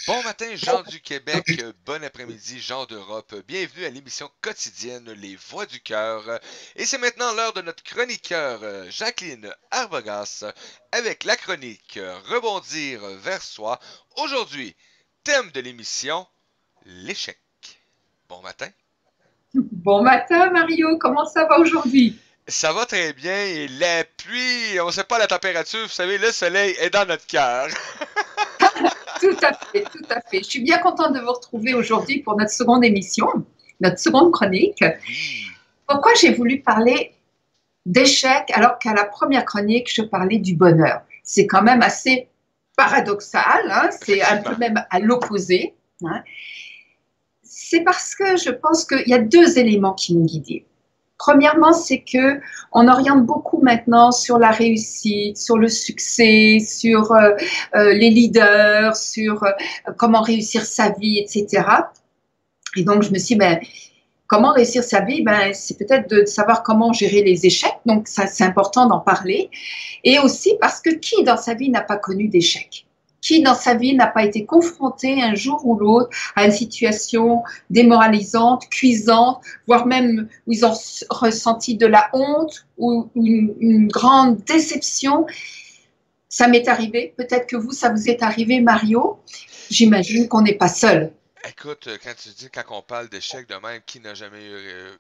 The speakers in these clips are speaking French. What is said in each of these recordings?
Bon matin, gens du Québec, bon après-midi, gens d'Europe. Bienvenue à l'émission quotidienne Les Voix du Cœur. Et c'est maintenant l'heure de notre chroniqueur Jacqueline Arbogas avec la chronique Rebondir vers soi. Aujourd'hui, thème de l'émission, l'échec. Bon matin. Bon matin Mario, comment ça va aujourd'hui? Ça va très bien et la pluie, on ne sait pas la température, vous savez, le soleil est dans notre cœur. Tout à fait, tout à fait. Je suis bien contente de vous retrouver aujourd'hui pour notre seconde émission, notre seconde chronique. Oui, Pourquoi j'ai voulu parler d'échecs alors qu'à la première chronique, je parlais du bonheur? C'est quand même assez paradoxal, hein, c'est un peu effectivement. même à l'opposé, hein. C'est parce que je pense qu'il y a deux éléments qui m'ont guidée. Premièrement, c'est que on oriente beaucoup maintenant sur la réussite, sur le succès, sur les leaders, sur comment réussir sa vie, etc. Et donc, je me suis dit, ben, comment réussir sa vie? Ben, c'est peut-être de savoir comment gérer les échecs. Donc, ça, c'est important d'en parler. Et aussi parce que qui dans sa vie n'a pas connu d'échecs? Qui dans sa vie n'a pas été confronté un jour ou l'autre à une situation démoralisante, cuisante, voire même où ils ont ressenti de la honte ou une grande déception? Ça m'est arrivé. Peut-être que vous, ça vous est arrivé, Mario. J'imagine qu'on n'est pas seul. Écoute, quand tu dis, quand on parle d'échec de même, qui n'a jamais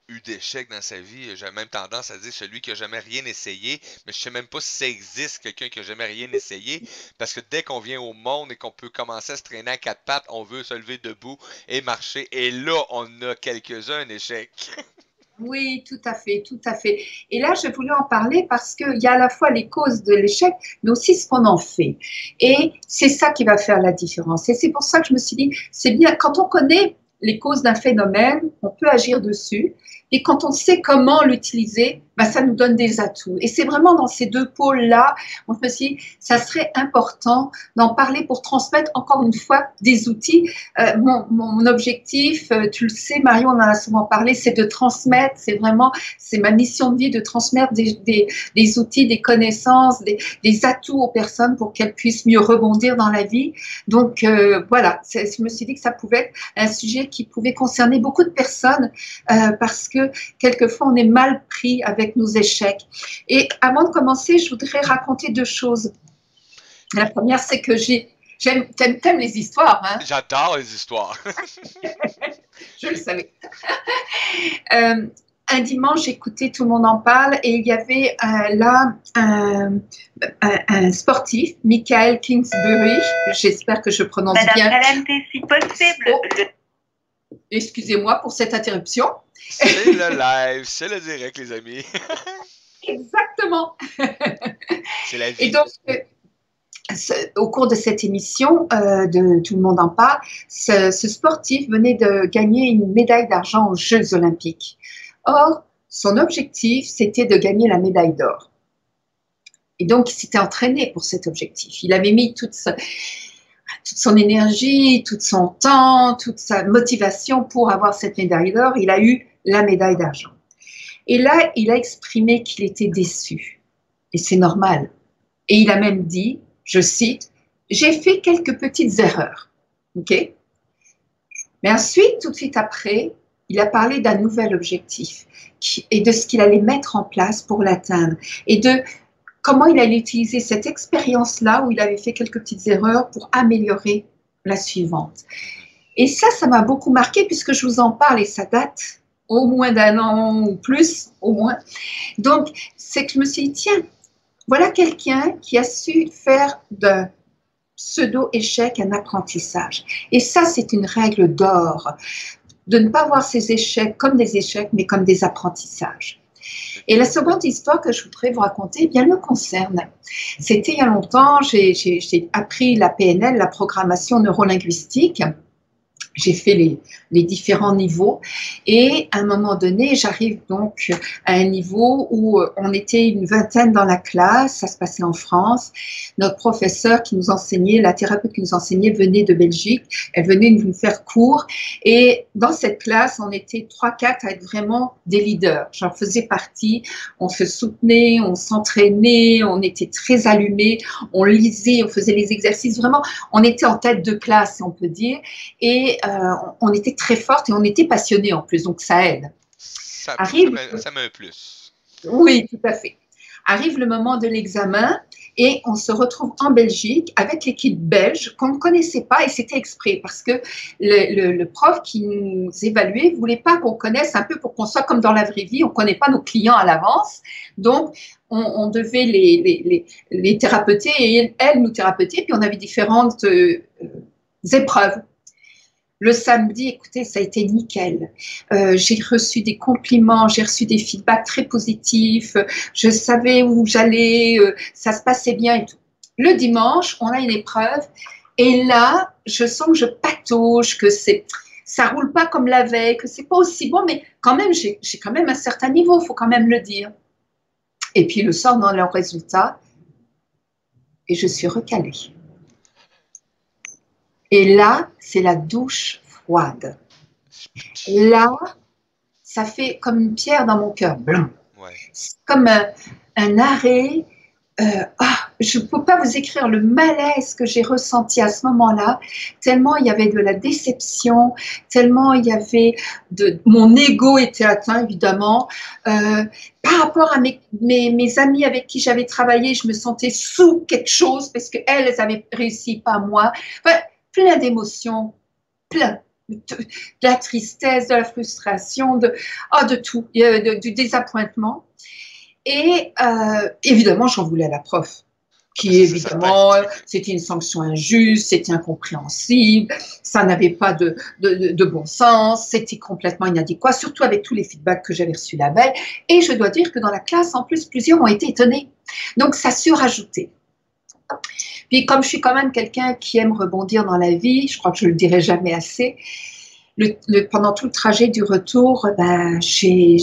eu d'échec dans sa vie, j'ai même tendance à dire celui qui a jamais rien essayé, mais je sais même pas si ça existe, quelqu'un qui a jamais rien essayé, parce que dès qu'on vient au monde et qu'on peut commencer à se traîner à quatre pattes, on veut se lever debout et marcher, et là, on a quelques-uns un échec. Oui, tout à fait, tout à fait. Et là, je voulais en parler parce qu'il y a à la fois les causes de l'échec, mais aussi ce qu'on en fait. Et c'est ça qui va faire la différence. Et c'est pour ça que je me suis dit, c'est bien, quand on connaît les causes d'un phénomène, on peut agir dessus. Et quand on sait comment l'utiliser, ben, ça nous donne des atouts. Et c'est vraiment dans ces deux pôles-là, on me suis dit, ça serait important d'en parler pour transmettre encore une fois des outils. Mon objectif, tu le sais, Marion, on en a souvent parlé, c'est de transmettre, c'est ma mission de vie de transmettre des outils, des connaissances, des atouts aux personnes pour qu'elles puissent mieux rebondir dans la vie. Donc voilà, je me suis dit que ça pouvait être un sujet qui pouvait concerner beaucoup de personnes parce que quelquefois on est mal pris avec nos échecs. Et avant de commencer, je voudrais raconter deux choses. La première, c'est que t'aimes les histoires, hein? J'adore les histoires. Je le savais. Euh, un dimanche, j'écoutais Tout le monde en parle et il y avait là un sportif, Michael Kingsbury, j'espère que je prononce Madame bien. Valente, si possible. Oh, excusez-moi pour cette interruption. C'est le live, c'est le direct, les amis. Exactement. C'est la Et vie. donc, au cours de cette émission de Tout le monde en parle, ce sportif venait de gagner une médaille d'argent aux Jeux olympiques. Or, son objectif, c'était de gagner la médaille d'or. Et donc, il s'était entraîné pour cet objectif. Il avait mis toute son énergie, tout son temps, toute sa motivation pour avoir cette médaille d'or. Il a eu la médaille d'argent. Et là, il a exprimé qu'il était déçu. Et c'est normal. Et il a même dit, je cite, j'ai fait quelques petites erreurs. OK? Mais ensuite, tout de suite après, il a parlé d'un nouvel objectif et de ce qu'il allait mettre en place pour l'atteindre et de comment il allait utiliser cette expérience-là où il avait fait quelques petites erreurs pour améliorer la suivante. Et ça m'a beaucoup marqué puisque je vous en parle et ça date au moins d'un an ou plus, au moins. Donc, c'est que je me suis dit, tiens, voilà quelqu'un qui a su faire d'un pseudo-échec un apprentissage. Et ça, c'est une règle d'or, de ne pas voir ces échecs comme des échecs, mais comme des apprentissages. Et la seconde histoire que je voudrais vous raconter, eh bien, elle me concerne. C'était il y a longtemps, j'ai appris la PNL, la programmation neurolinguistique. j'ai fait les différents niveaux et à un moment donné, j'arrive donc à un niveau où on était une vingtaine dans la classe, ça se passait en France. Notre professeur qui nous enseignait, la thérapeute qui nous enseignait venait de Belgique, elle venait nous faire cours et dans cette classe, on était 3-4 à être vraiment des leaders. J'en faisais partie, on se soutenait, on s'entraînait, on était très allumés, on lisait, on faisait les exercices, vraiment, on était en tête de classe, on peut dire, et on était très fortes et on était passionnés en plus, donc ça aide. Ça met un plus. Oui, tout à fait. Arrive le moment de l'examen et on se retrouve en Belgique avec l'équipe belge qu'on ne connaissait pas et c'était exprès parce que le prof qui nous évaluait ne voulait pas qu'on connaisse un peu pour qu'on soit comme dans la vraie vie, on ne connaît pas nos clients à l'avance. Donc, on devait les thérapeutiser et elles nous thérapeutaient, puis on avait différentes épreuves. Le samedi, écoutez, ça a été nickel. J'ai reçu des compliments, j'ai reçu des feedbacks très positifs. Je savais où j'allais, ça se passait bien et tout. Le dimanche, on a une épreuve et là, je sens que je patauge, que ça roule pas comme la veille, que c'est pas aussi bon, mais quand même, j'ai quand même un certain niveau, faut quand même le dire. Et puis le soir, dans leur résultat, et je suis recalée. Et là, c'est la douche froide. Là, ça fait comme une pierre dans mon cœur. Ouais. C'est comme un arrêt. Je ne peux pas vous écrire le malaise que j'ai ressenti à ce moment-là, tellement il y avait de la déception, tellement il y avait mon ego était atteint, évidemment. Par rapport à mes amis avec qui j'avais travaillé, je me sentais sous quelque chose parce qu'elles avaient réussi, pas moi. Enfin, plein d'émotions, plein. De la tristesse, de la frustration, de tout, du désappointement. Et évidemment, j'en voulais à la prof, qui évidemment, c'était une sanction injuste, c'était incompréhensible, ça n'avait pas de bon sens, c'était complètement inadéquat, surtout avec tous les feedbacks que j'avais reçus la veille. Et je dois dire que dans la classe, en plus, plusieurs ont été étonnés. Donc, ça surajoutait. Puis comme je suis quand même quelqu'un qui aime rebondir dans la vie, je crois que je ne le dirai jamais assez, pendant tout le trajet du retour, j'ai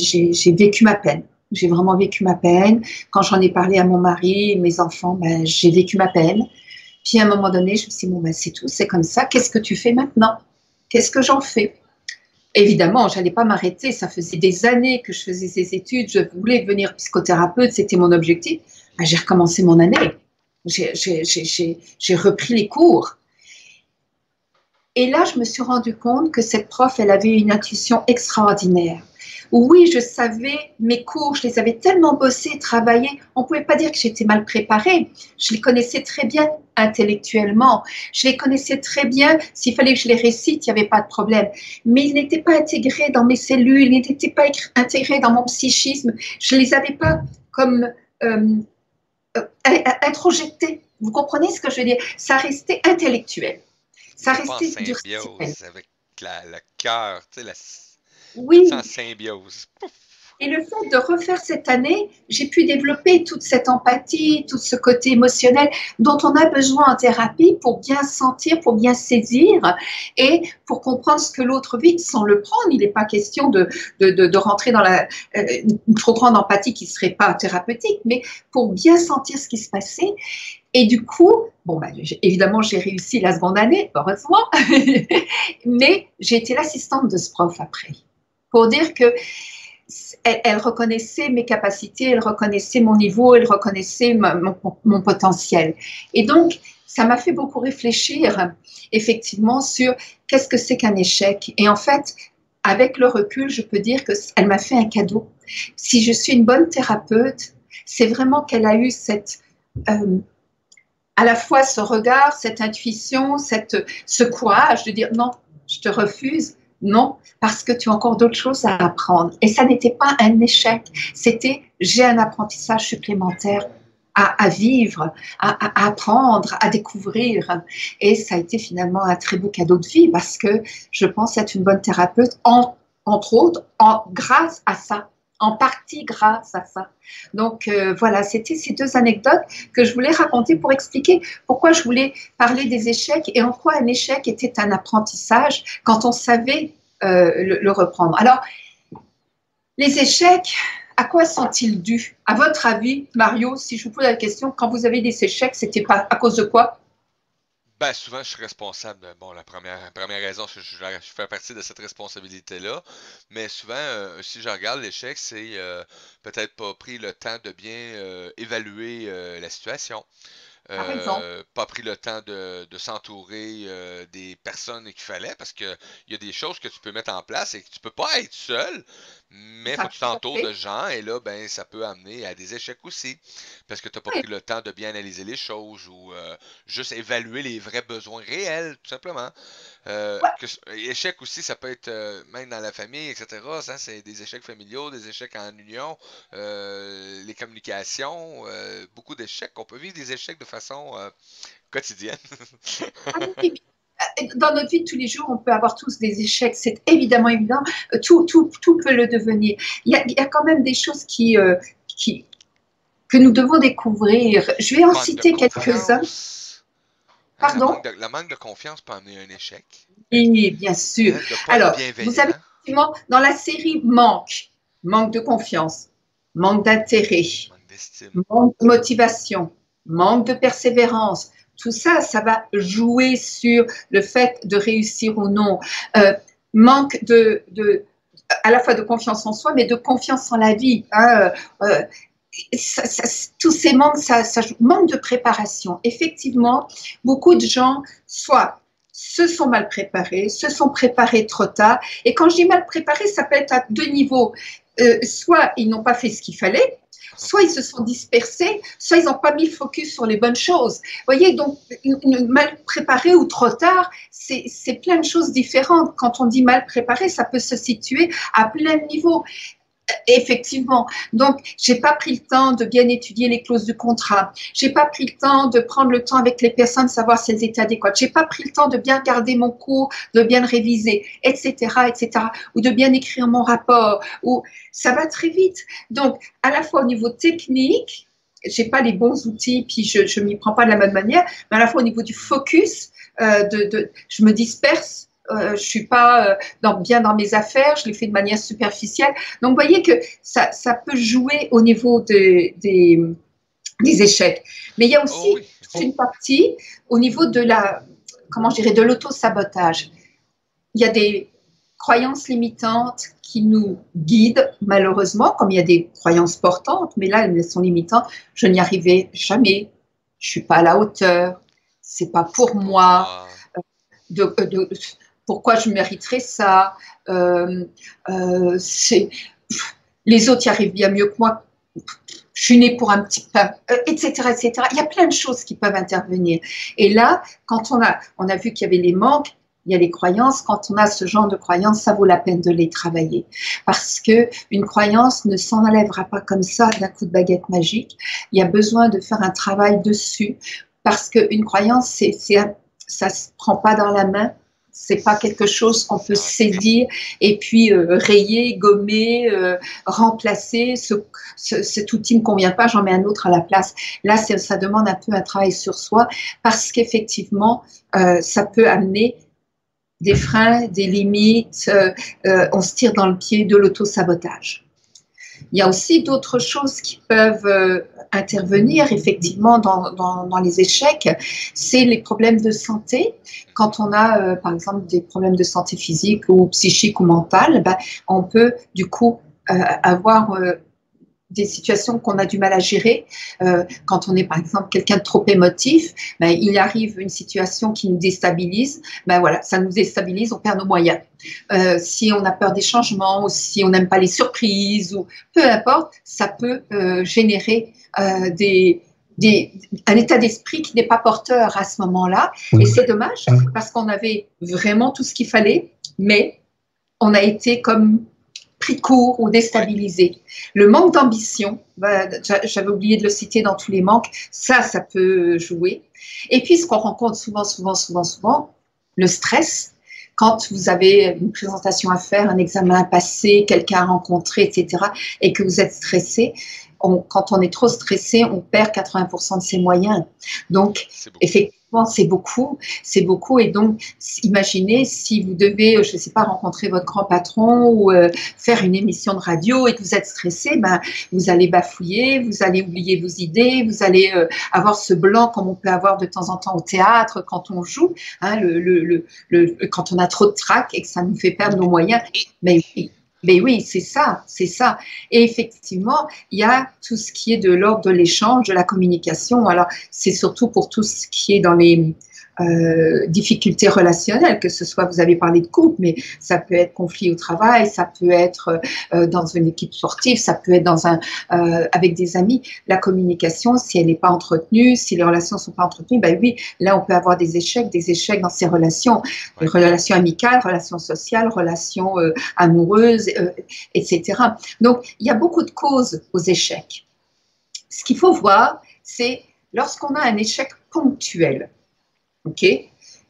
vécu ma peine. J'ai vraiment vécu ma peine. Quand j'en ai parlé à mon mari et mes enfants, j'ai vécu ma peine. Puis à un moment donné, je me suis dit, bon, c'est tout, c'est comme ça. Qu'est-ce que tu fais maintenant? Qu'est-ce que j'en fais? Évidemment, je n'allais pas m'arrêter. Ça faisait des années que je faisais ces études. Je voulais devenir psychothérapeute. C'était mon objectif. J'ai recommencé mon année. J'ai repris les cours. Et là, je me suis rendu compte que cette prof, elle avait une intuition extraordinaire. Oui, je savais, mes cours, je les avais tellement bossés, travaillés, on ne pouvait pas dire que j'étais mal préparée. Je les connaissais très bien intellectuellement. Je les connaissais très bien. S'il fallait que je les récite, il n'y avait pas de problème. Mais ils n'étaient pas intégrés dans mes cellules, ils n'étaient pas intégrés dans mon psychisme. Je ne les avais pas comme introjectés. Vous comprenez ce que je veux dire? Ça restait intellectuel. Ça restait en symbiose avec le cœur, tu sais, oui. En symbiose. Pouf. Et le fait de refaire cette année, j'ai pu développer toute cette empathie, tout ce côté émotionnel dont on a besoin en thérapie pour bien sentir, pour bien saisir et pour comprendre ce que l'autre vit sans le prendre. Il n'est pas question de rentrer dans une trop grande empathie qui ne serait pas thérapeutique, mais pour bien sentir ce qui se passait. Et du coup, évidemment, j'ai réussi la seconde année, heureusement, mais j'ai été l'assistante de ce prof après, pour dire que elle reconnaissait mes capacités, elle reconnaissait mon niveau, elle reconnaissait mon potentiel. Et donc, ça m'a fait beaucoup réfléchir, effectivement, sur qu'est-ce que c'est qu'un échec. Et en fait, avec le recul, je peux dire qu'elle m'a fait un cadeau. Si je suis une bonne thérapeute, c'est vraiment qu'elle a eu à la fois ce regard, cette intuition, ce courage de dire non, je te refuse. Non, parce que tu as encore d'autres choses à apprendre. Et ça n'était pas un échec, c'était j'ai un apprentissage supplémentaire à vivre, à apprendre, à découvrir. Et ça a été finalement un très beau cadeau de vie parce que je pense être une bonne thérapeute, entre autres, grâce à ça. en partie grâce à ça. Donc voilà, c'était ces deux anecdotes que je voulais raconter pour expliquer pourquoi je voulais parler des échecs et en quoi un échec était un apprentissage quand on savait le reprendre. Alors, les échecs, à quoi sont-ils dus? À votre avis, Mario, si je vous pose la question, quand vous avez des échecs, c'était pas à cause de quoi? Ben, souvent, je suis responsable. Bon, la première raison, je fais partie de cette responsabilité-là. Mais souvent, si je regarde l'échec, c'est peut-être pas pris le temps de bien évaluer la situation. Par exemple. Pas pris le temps de s'entourer des personnes qu'il fallait parce que il y a des choses que tu peux mettre en place et que tu peux pas être seul, mais faut Enfin, que tu tout à t'entoures de fait. gens et là ben ça peut amener à des échecs aussi parce que tu n'as pas Oui, pris le temps de bien analyser les choses ou juste évaluer les vrais besoins réels tout simplement. ouais, Échec aussi, ça peut être même dans la famille, etc. Ça, c'est des échecs familiaux, des échecs en union, les communications, beaucoup d'échecs. On peut vivre des échecs de façon quotidienne. ah oui, oui, dans notre vie de tous les jours, on peut avoir tous des échecs, c'est évidemment évident, tout peut le devenir. Il y a quand même des choses qui, que nous devons découvrir. Je vais en Manque de citer quelques-uns. confiance. Hein, Pardon? le manque de confiance peut amener un échec. Oui, bien sûr. Hein, de ne pas être Alors, vous avez bienveillant. effectivement, dans la série manque de confiance, manque d'intérêt, Manque d'estime. manque de motivation, manque de persévérance. Tout ça, ça va jouer sur le fait de réussir ou non. Euh, manque à la fois de confiance en soi, mais de confiance en la vie. Hein. Euh, tous ces manques, ça joue. Manque de préparation. Effectivement, beaucoup de gens, soit se sont mal préparés, se sont préparés trop tard. Et quand je dis mal préparés, ça peut être à deux niveaux. Soit ils n'ont pas fait ce qu'il fallait, soit ils se sont dispersés, soit ils n'ont pas mis le focus sur les bonnes choses. Vous voyez, donc mal préparé ou trop tard, c'est plein de choses différentes. Quand on dit mal préparé, ça peut se situer à plein de niveaux. Effectivement. Donc, j'ai pas pris le temps de bien étudier les clauses du contrat. J'ai pas pris le temps de prendre le temps avec les personnes de savoir si elles étaient adéquates. J'ai pas pris le temps de bien garder mon cours, de bien le réviser, etc., etc. Ou de bien écrire mon rapport. Ou ça va très vite. Donc, à la fois au niveau technique, j'ai pas les bons outils, puis je m'y prends pas de la même manière, mais à la fois au niveau du focus, je me disperse. Je suis pas bien dans mes affaires, je les fais de manière superficielle. Donc, vous voyez que ça peut jouer au niveau des échecs. Mais il y a Oh aussi oui. toute une partie au niveau de comment je dirais, de l'auto-sabotage. Il y a des croyances limitantes qui nous guident, malheureusement, comme il y a des croyances portantes, mais là, elles sont limitantes. Je n'y arriverai jamais, je suis pas à la hauteur, c'est pas pour C'est pas moi, moi. de pourquoi je mériterais ça, euh, les autres y arrivent bien mieux que moi, je suis née pour un petit pain, etc., etc. Il y a plein de choses qui peuvent intervenir. Et là, quand on a vu qu'il y avait les manques, il y a les croyances. Quand on a ce genre de croyances, ça vaut la peine de les travailler. Parce que une croyance ne s'enlèvera pas comme ça d'un coup de baguette magique. Il y a besoin de faire un travail dessus. Parce qu'une croyance, ça ne se prend pas dans la main. C'est pas quelque chose qu'on C'est peut ancré. saisir et puis rayer, gommer, remplacer. Cet outil ne me convient pas, j'en mets un autre à la place. Là, ça demande un peu un travail sur soi parce qu'effectivement, ça peut amener des freins, des limites. On se tire dans le pied de l'auto-sabotage. Il y a aussi d'autres choses qui peuvent intervenir effectivement dans les échecs, c'est les problèmes de santé. Quand on a par exemple des problèmes de santé physique ou psychique ou mentale, ben, on peut du coup avoir des situations qu'on a du mal à gérer. Quand on est par exemple quelqu'un de trop émotif, ben, il arrive une situation qui nous déstabilise, ben voilà, ça nous déstabilise, on perd nos moyens. Si on a peur des changements ou si on n'aime pas les surprises ou peu importe, ça peut générer un état d'esprit qui n'est pas porteur à ce moment-là. Et c'est dommage parce qu'on avait vraiment tout ce qu'il fallait, mais on a été comme pris de court ou Oui. déstabilisé. Le manque d'ambition, j'avais oublié de le citer dans tous les manques, ça peut jouer. Et puis ce qu'on rencontre souvent, le stress. quand vous avez une présentation à faire, un examen à passer, quelqu'un à rencontrer, etc., et que vous êtes stressé, quand on est trop stressé, on perd 80% de ses moyens. Donc, effectivement, c'est beaucoup. Et donc, imaginez si vous devez, je ne sais pas, rencontrer votre grand patron ou faire une émission de radio et que vous êtes stressé, ben, vous allez bafouiller, vous allez oublier vos idées, vous allez avoir ce blanc comme on peut avoir de temps en temps au théâtre quand on joue, hein, quand on a trop de trac et que ça nous fait perdre nos moyens. Mais oui, c'est ça, c'est ça. Et effectivement, il y a tout ce qui est de l'ordre de l'échange, de la communication. Alors, c'est surtout pour tout ce qui est dans les difficultés relationnelles, que ce soit, vous avez parlé de couple, mais ça peut être conflit au travail, ça peut être dans une équipe sportive, ça peut être avec des amis. La communication, si elle n'est pas entretenue, si les relations ne sont pas entretenues, ben oui, là, on peut avoir des échecs dans ces relations. Les relations amicales, relations sociales, relations amoureuses, etc. Donc, il y a beaucoup de causes aux échecs. Ce qu'il faut voir, c'est lorsqu'on a un échec ponctuel. Ok,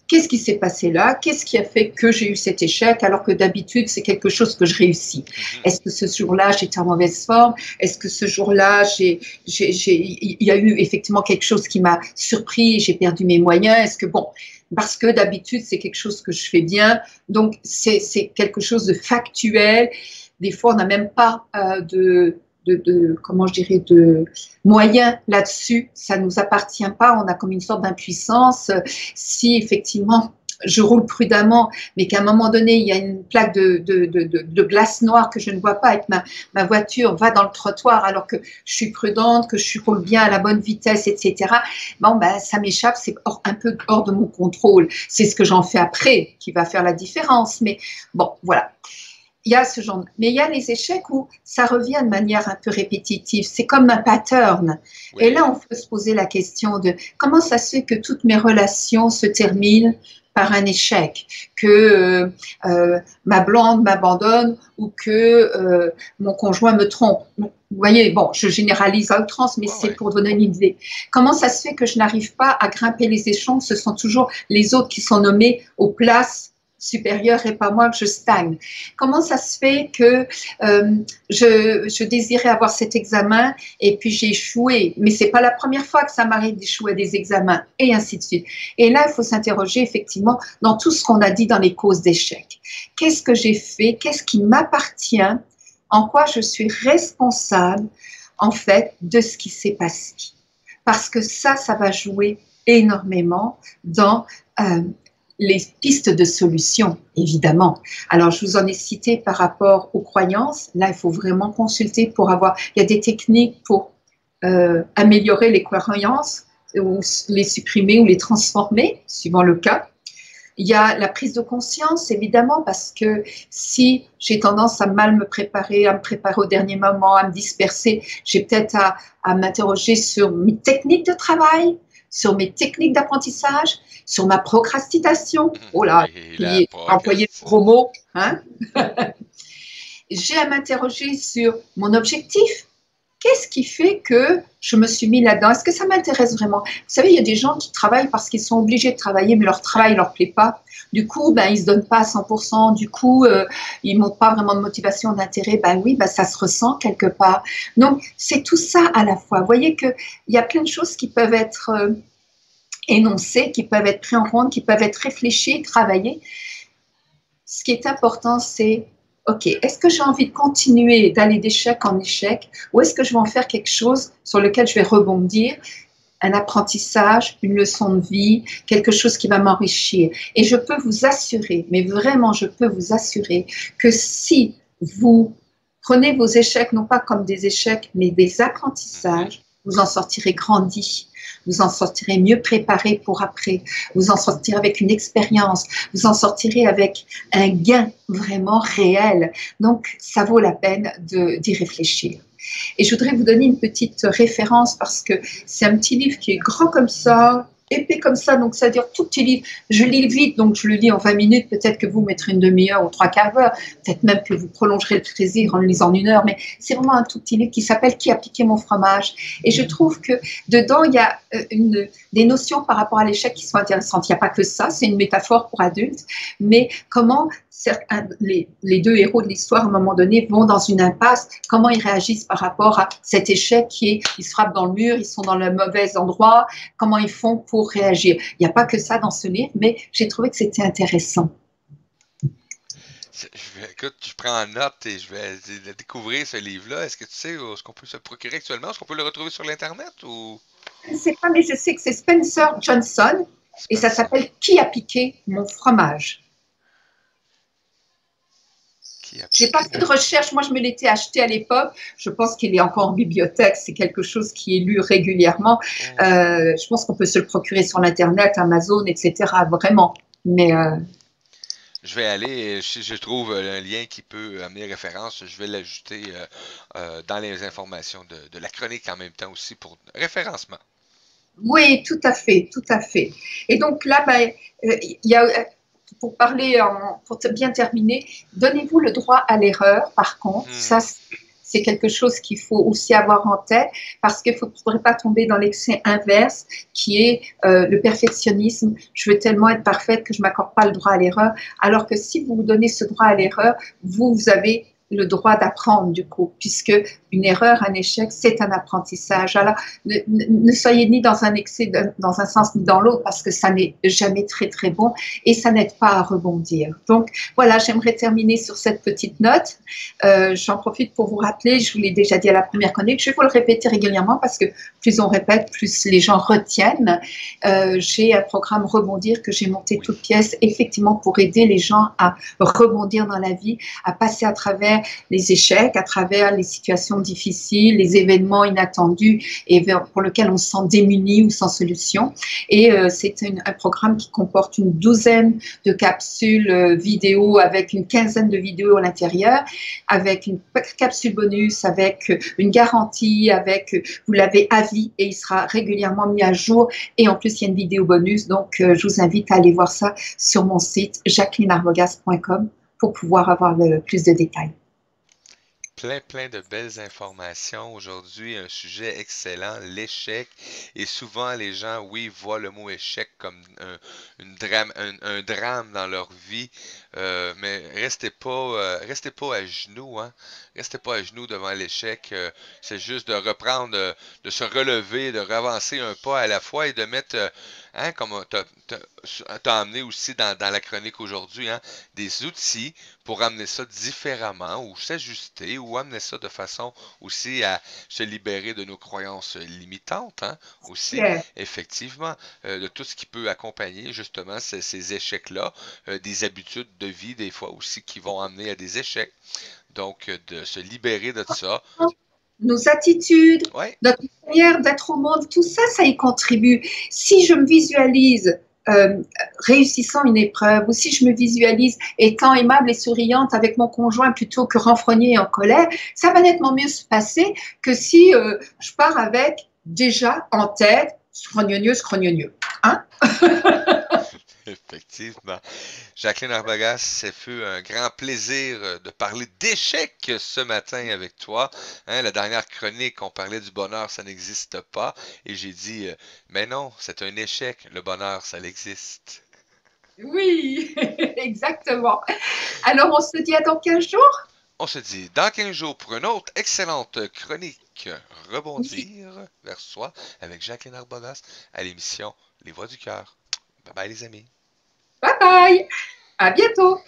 qu'est-ce qui s'est passé là? Qu'est-ce qui a fait que j'ai eu cet échec alors que d'habitude c'est quelque chose que je réussis? Est-ce que ce jour-là j'étais en mauvaise forme? Est-ce que ce jour-là il y a eu effectivement quelque chose qui m'a surpris et j'ai perdu mes moyens? Est-ce que parce que d'habitude c'est quelque chose que je fais bien, donc c'est quelque chose de factuel. Des fois on n'a même pas comment je dirais, de moyens là-dessus, ça ne nous appartient pas, on a comme une sorte d'impuissance. Si effectivement je roule prudemment, mais qu'à un moment donné il y a une plaque de glace noire que je ne vois pas et que ma voiture va dans le trottoir alors que je suis prudente, que je roule bien à la bonne vitesse, etc., ça m'échappe, c'est un peu hors de mon contrôle. C'est ce que j'en fais après qui va faire la différence, mais bon, voilà. Il y a ce genre, mais il y a les échecs où ça revient de manière un peu répétitive. C'est comme un pattern. Oui. Et là, on peut se poser la question de comment ça se fait que toutes mes relations se terminent par un échec, que ma blonde m'abandonne ou que mon conjoint me trompe. Vous voyez, bon, je généralise à outrance, mais c'est pour donner une idée. Comment ça se fait que je n'arrive pas à grimper les échelons? Ce sont toujours les autres qui sont nommés aux places supérieure et pas moi que je stagne. Comment ça se fait que je désirais avoir cet examen et puis j'ai échoué, mais c'est pas la première fois que ça m'arrive d'échouer à des examens, et ainsi de suite. Et là, il faut s'interroger effectivement dans tout ce qu'on a dit dans les causes d'échec. Qu'est-ce que j'ai fait? Qu'est-ce qui m'appartient? En quoi je suis responsable, en fait, de ce qui s'est passé? Parce que ça va jouer énormément dans les pistes de solutions, évidemment. Alors, je vous en ai cité par rapport aux croyances. Là, il faut vraiment consulter pour avoir... Il y a des techniques pour améliorer les croyances, ou les supprimer ou les transformer, suivant le cas. Il y a la prise de conscience, évidemment, parce que si j'ai tendance à mal me préparer au dernier moment, à me disperser, j'ai peut-être à m'interroger sur mes techniques de travail, sur mes techniques d'apprentissage, sur ma procrastination. Oh là, employer le gros mot. Hein. J'ai à m'interroger sur mon objectif. Qu'est-ce qui fait que je me suis mis là-dedans? Est-ce que ça m'intéresse vraiment? Vous savez, il y a des gens qui travaillent parce qu'ils sont obligés de travailler, mais leur travail ne leur plaît pas. Du coup, ils ne se donnent pas à 100%. Du coup, ils ne montrent pas vraiment de motivation, d'intérêt. Oui, ça se ressent quelque part. Donc, c'est tout ça à la fois. Vous voyez qu'il y a plein de choses qui peuvent être énoncées, qui peuvent être prises en compte, qui peuvent être réfléchies, travaillées. Ce qui est important, c'est OK, est-ce que j'ai envie de continuer d'aller d'échec en échec ou est-ce que je vais en faire quelque chose sur lequel je vais rebondir, un apprentissage, une leçon de vie, quelque chose qui va m'enrichir? Et je peux vous assurer, mais vraiment je peux vous assurer que si vous prenez vos échecs, non pas comme des échecs, mais des apprentissages, vous en sortirez grandi. Vous en sortirez mieux préparé pour après, vous en sortirez avec une expérience, vous en sortirez avec un gain vraiment réel. Donc, ça vaut la peine d'y réfléchir. Et je voudrais vous donner une petite référence parce que c'est un petit livre qui est grand comme ça, épais comme ça, donc ça veut dire tout petit livre. Je lis vite, donc je le lis en 20 minutes. Peut-être que vous mettrez une demi-heure ou trois quarts d'heure. Peut-être même que vous prolongerez le plaisir en le lisant en une heure. Mais c'est vraiment un tout petit livre qui s'appelle Qui a piqué mon fromage. Et je trouve que dedans, il y a des notions par rapport à l'échec qui sont intéressantes. Il n'y a pas que ça, c'est une métaphore pour adultes. Mais comment les deux héros de l'histoire, à un moment donné, vont dans une impasse, comment ils réagissent par rapport à cet échec qui est, ils se frappent dans le mur, ils sont dans le mauvais endroit, comment ils font pour réagir. Il n'y a pas que ça dans ce livre, mais j'ai trouvé que c'était intéressant. Écoute, je prends en note et je vais découvrir ce livre-là. Est-ce que tu sais où est-ce qu'on peut se procurer actuellement? Est-ce qu'on peut le retrouver sur l'Internet ou... Je ne sais pas, mais je sais que c'est Spencer Johnson et ça Spencer? s'appelle Qui a piqué mon fromage? Qui a J'ai pas piqué fait mon... de recherche, moi je me l'étais acheté à l'époque. Je pense qu'il est encore en bibliothèque, c'est quelque chose qui est lu régulièrement. Oh. Je pense qu'on peut se le procurer sur l'internet, Amazon, etc. Vraiment. Mais Je vais aller, et si je trouve un lien qui peut amener référence, je vais l'ajouter dans les informations de la chronique en même temps aussi pour référencement. oui, tout à fait, tout à fait. Et donc là, ben, il y a, pour parler, pour bien terminer, donnez-vous le droit à l'erreur. Par contre, ça, Hmm. c'est quelque chose qu'il faut aussi avoir en tête parce qu'il ne faudrait pas tomber dans l'excès inverse qui est le perfectionnisme. Je veux tellement être parfaite que je ne m'accorde pas le droit à l'erreur. Alors que si vous vous donnez ce droit à l'erreur, vous avez le droit d'apprendre du coup, puisque une erreur, un échec, c'est un apprentissage. Alors, ne soyez ni dans un excès, dans un sens, ni dans l'autre, parce que ça n'est jamais très, très bon et ça n'aide pas à rebondir. Donc, voilà, j'aimerais terminer sur cette petite note. J'en profite pour vous rappeler, je vous l'ai déjà dit à la première chronique, je vais vous le répéter régulièrement parce que plus on répète, plus les gens retiennent. J'ai un programme Rebondir que j'ai monté toute pièce, effectivement, pour aider les gens à rebondir dans la vie, à passer à travers les échecs, à travers les situations difficiles, les événements inattendus et pour lesquels on se sent démuni ou sans solution. Et c'est un programme qui comporte une douzaine de capsules vidéo avec une quinzaine de vidéos à l'intérieur, avec une capsule bonus, avec une garantie, avec vous l'avez à vie et il sera régulièrement mis à jour. Et en plus, il y a une vidéo bonus. Donc, je vous invite à aller voir ça sur mon site jacquelinearbogas.com pour pouvoir avoir plus de détails. Plein de belles informations aujourd'hui, un sujet excellent, l'échec. Et souvent, les gens, oui, voient le mot échec comme un drame dans leur vie, mais restez pas à genoux, hein. Restez pas à genoux devant l'échec. C'est juste de reprendre, de se relever, de revancer un pas à la fois et de mettre, hein, comme t'as amené aussi dans la chronique aujourd'hui, hein, des outils pour amener ça différemment ou s'ajuster ou amener ça de façon aussi à se libérer de nos croyances limitantes, hein, aussi, Yeah. effectivement, de tout ce qui peut accompagner justement ces échecs-là, des habitudes de vie des fois aussi qui vont amener à des échecs. Donc, de se libérer de ça. Nos attitudes, Ouais, notre manière d'être au monde, tout ça, ça y contribue. Si je me visualise réussissant une épreuve ou si je me visualise étant aimable et souriante avec mon conjoint plutôt que renfrognée et en colère, ça va nettement mieux se passer que si je pars avec déjà en tête scrognonieux. Hein? effectivement. Jacqueline Arbogast, ça fut un grand plaisir de parler d'échecs ce matin avec toi. Hein, la dernière chronique, on parlait du bonheur, ça n'existe pas. Et j'ai dit, mais non, c'est un échec. Le bonheur, ça existe. Oui, exactement. Alors, on se dit à dans 15 jours? On se dit dans 15 jours pour une autre excellente chronique Oui. Rebondir vers soi avec Jacqueline Arbogast à l'émission Les Voix du Cœur. Bye bye les amis. Bye bye. À bientôt.